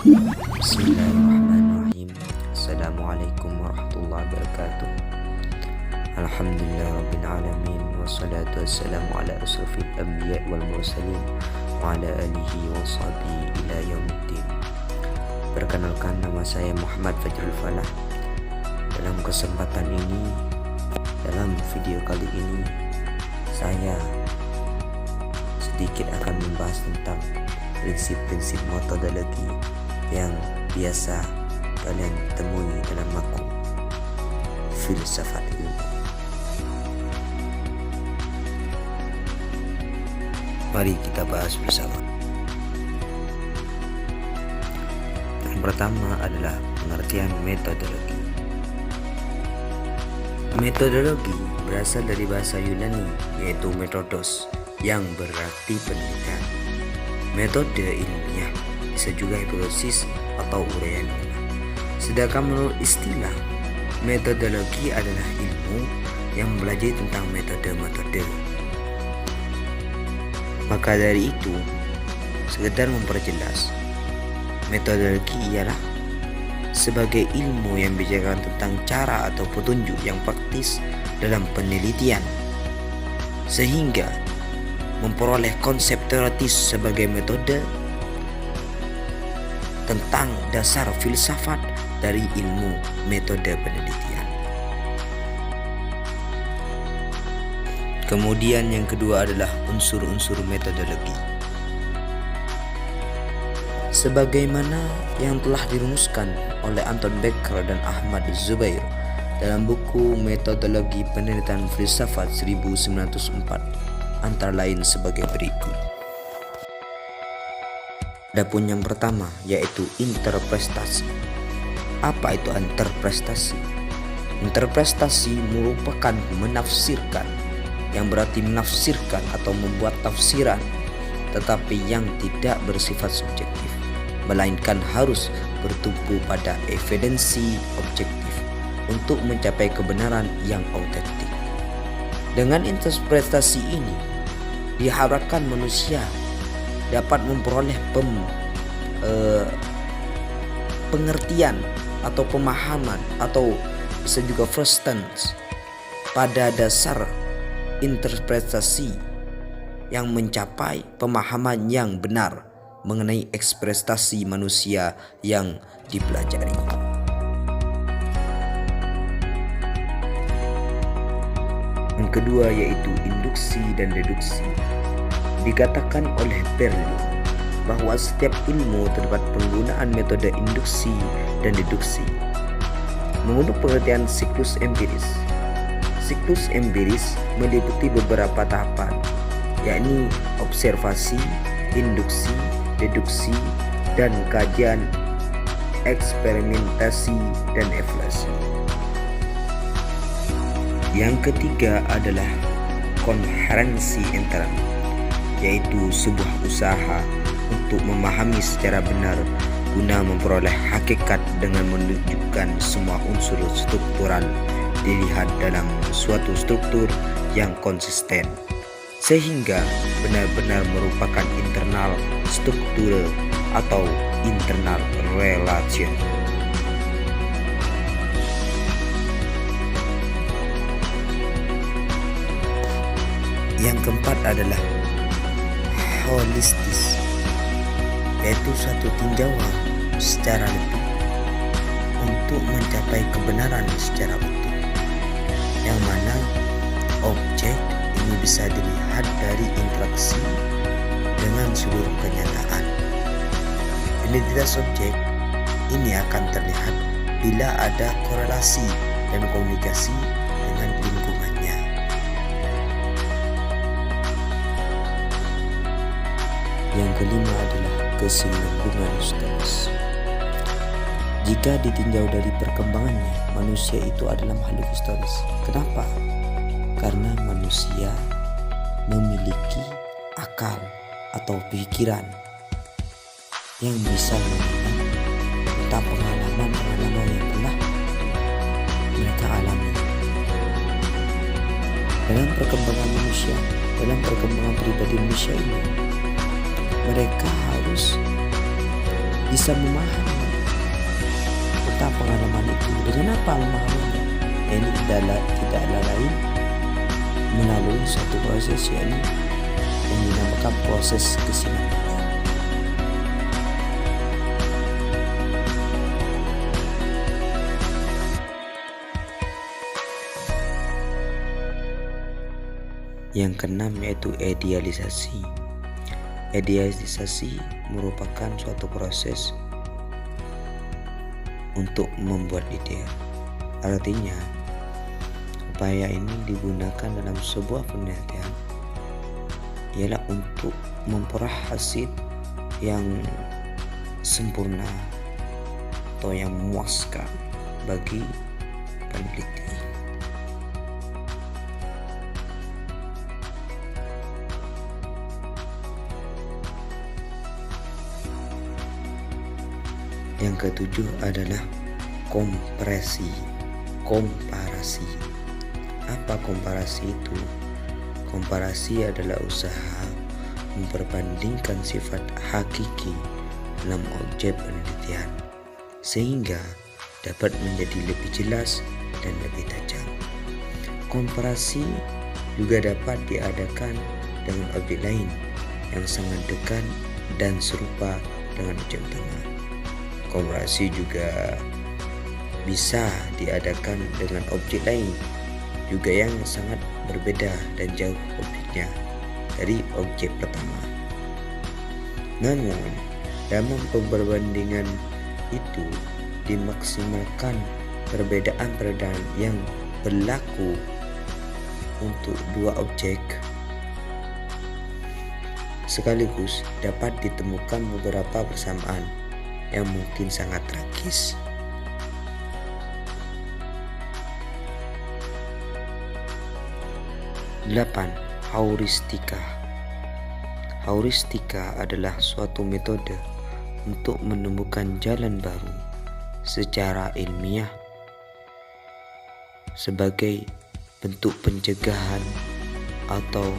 Bismillahirrahmanirrahim. Assalamualaikum warahmatullahi wabarakatuh. Alhamdulillahirrabbilalamin. Wassalatu wassalamu ala asrafil anbiya wal mursalin wa ala alihi wa sahbihi ila yaumiddin. Perkenalkan, nama saya Muhammad Fajrul Falah. Dalam kesempatan ini, dalam video kali ini, saya sedikit akan membahas tentang prinsip-prinsip metodologi yang biasa kalian temui dalam maku filsafat ilmu. Mari kita bahas bersama. Yang pertama adalah pengertian metodologi. Metodologi berasal dari bahasa Yunani, yaitu metodos, yang berarti penelitian. Metode ilmiah bisa juga hipotesis atau uraian ulang. Sedangkan menurut istilah, metodologi adalah ilmu yang belajar tentang metode-metode. Maka dari itu, sekedar memperjelas, metodologi ialah sebagai ilmu yang bicarakan tentang cara atau petunjuk yang praktis dalam penelitian, sehingga memperoleh konsep teoritis sebagai metode tentang dasar filsafat dari ilmu metode penelitian. Kemudian yang kedua adalah unsur-unsur metodologi. Sebagaimana yang telah dirumuskan oleh Anton Becker dan Ahmad Zubair dalam buku Metodologi Penelitian Filsafat 1904, antara lain sebagai berikut. Adapun yang pertama yaitu interpretasi. Apa itu interpretasi? Interpretasi merupakan menafsirkan, yang berarti menafsirkan atau membuat tafsiran, tetapi yang tidak bersifat subjektif, melainkan harus bertumpu pada evidensi objektif untuk mencapai kebenaran yang autentik. Dengan interpretasi ini diharapkan manusia dapat memperoleh pengertian atau pemahaman, atau bisa juga first tense pada dasar interpretasi yang mencapai pemahaman yang benar mengenai ekspresi manusia yang dipelajari. Yang kedua yaitu induksi dan deduksi. Dikatakan oleh Berlin bahwa setiap ilmu terdapat penggunaan metode induksi dan deduksi. Menurut pengertian siklus empiris, siklus empiris meliputi beberapa tahapan, yakni observasi, induksi, deduksi, dan kajian, eksperimentasi, dan evaluasi. Yang ketiga adalah konferensi intern, yaitu sebuah usaha untuk memahami secara benar guna memperoleh hakikat dengan menunjukkan semua unsur struktural dilihat dalam suatu struktur yang konsisten, sehingga benar-benar merupakan internal struktur atau internal relation. Yang keempat adalah holistis, yaitu suatu tinjauan secara lebih untuk mencapai kebenaran secara utuh, yang mana objek ini bisa dilihat dari interaksi dengan seluruh kenyataan. Identitas objek ini akan terlihat bila ada korelasi dan komunikasi dengan lingkungannya. Yang kelima adalah kesinambungan historis. Jika ditinjau dari perkembangannya, manusia itu adalah makhluk historis. Kenapa? Karena manusia memiliki akal atau pikiran yang bisa mengenal tentang pengalaman-pengalaman yang telah mereka alami. Dalam perkembangan manusia, dalam perkembangan pribadi manusia ini, mereka harus bisa memahami tentang pengalaman itu. Dengan apa memahaminya? Ini tidaklah lain melalui suatu proses, yakni yang dinamakan proses kesinambungan. Yang keenam yaitu idealisasi. Idealisasi merupakan suatu proses untuk membuat ide. Artinya, upaya ini digunakan dalam sebuah penelitian ialah untuk memperoleh hasil yang sempurna atau yang memuaskan bagi peneliti. Yang ketujuh adalah komparasi. Apa komparasi itu? Komparasi adalah usaha memperbandingkan sifat hakiki dalam objek penelitian sehingga dapat menjadi lebih jelas dan lebih tajam. Komparasi juga dapat diadakan dengan objek lain yang sangat dekat dan serupa dengan objek utama. Komparasi juga bisa diadakan dengan objek lain juga yang sangat berbeda dan jauh objeknya dari objek pertama. Namun, dalam perbandingan itu dimaksimalkan perbedaan yang berlaku untuk dua objek sekaligus dapat ditemukan beberapa persamaan yang mungkin sangat tragis. Delapan, heuristika. Heuristika adalah suatu metode untuk menemukan jalan baru secara ilmiah sebagai bentuk pencegahan atau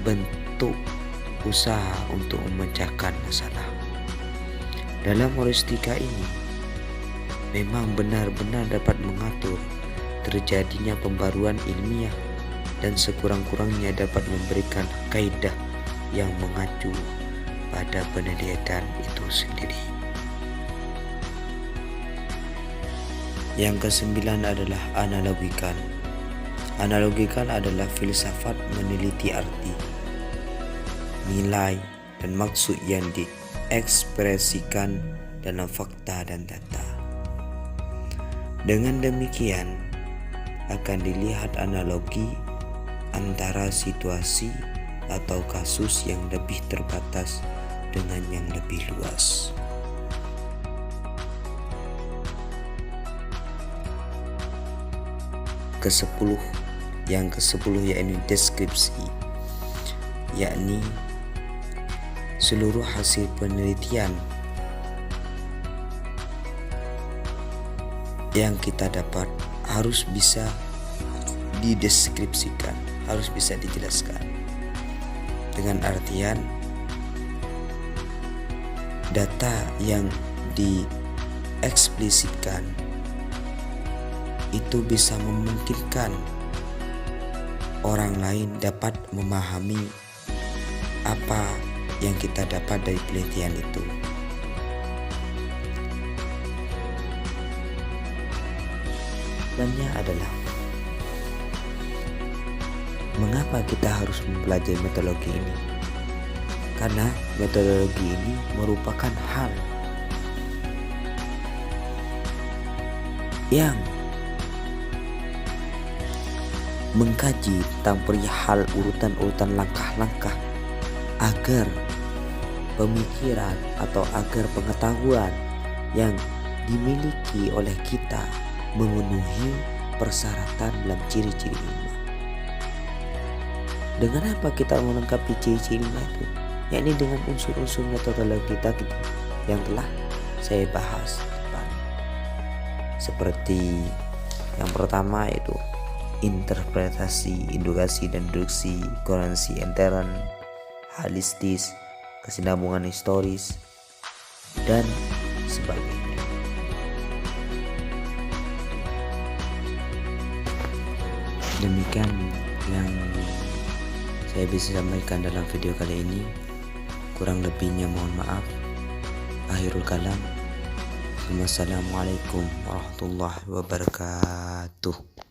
bentuk usaha untuk memecahkan masalah. Dalam heuristika ini memang benar-benar dapat mengatur terjadinya pembaruan ilmiah dan sekurang-kurangnya dapat memberikan kaidah yang mengacu pada penelitian itu sendiri. Yang kesembilan adalah analogikal. Analogikal adalah filsafat meneliti arti, nilai, dan maksud yang diekspresikan dalam fakta dan data. Dengan demikian akan dilihat analogi antara situasi atau kasus yang lebih terbatas dengan yang lebih luas. Yang ke-10 yakni deskripsi, yakni seluruh hasil penelitian yang kita dapat harus bisa dideskripsikan, harus bisa dijelaskan. Dengan artian data yang dieksplisitkan itu bisa memungkinkan orang lain dapat memahami apa yang kita dapat dari penelitian itu. Pertanyaannya adalah, mengapa kita harus mempelajari metodologi ini? Karena metodologi ini merupakan hal yang mengkaji tentang perihal urutan-urutan langkah-langkah agar pemikiran atau agar pengetahuan yang dimiliki oleh kita memenuhi persyaratan dalam ciri-ciri ilmiah. Dengan apa kita melengkapi ciri-ciri ilmiah itu? Yakni dengan unsur-unsur metodologi tadi yang telah saya bahas depan. Seperti yang pertama yaitu interpretasi, indukasi dan deduksi, koherensi intern, holistis, kesinambungan historis, dan sebagainya. Demikian yang saya bisa sampaikan dalam video kali ini. Kurang lebihnya mohon maaf. Akhirul kalam. Wassalamualaikum warahmatullahi wabarakatuh.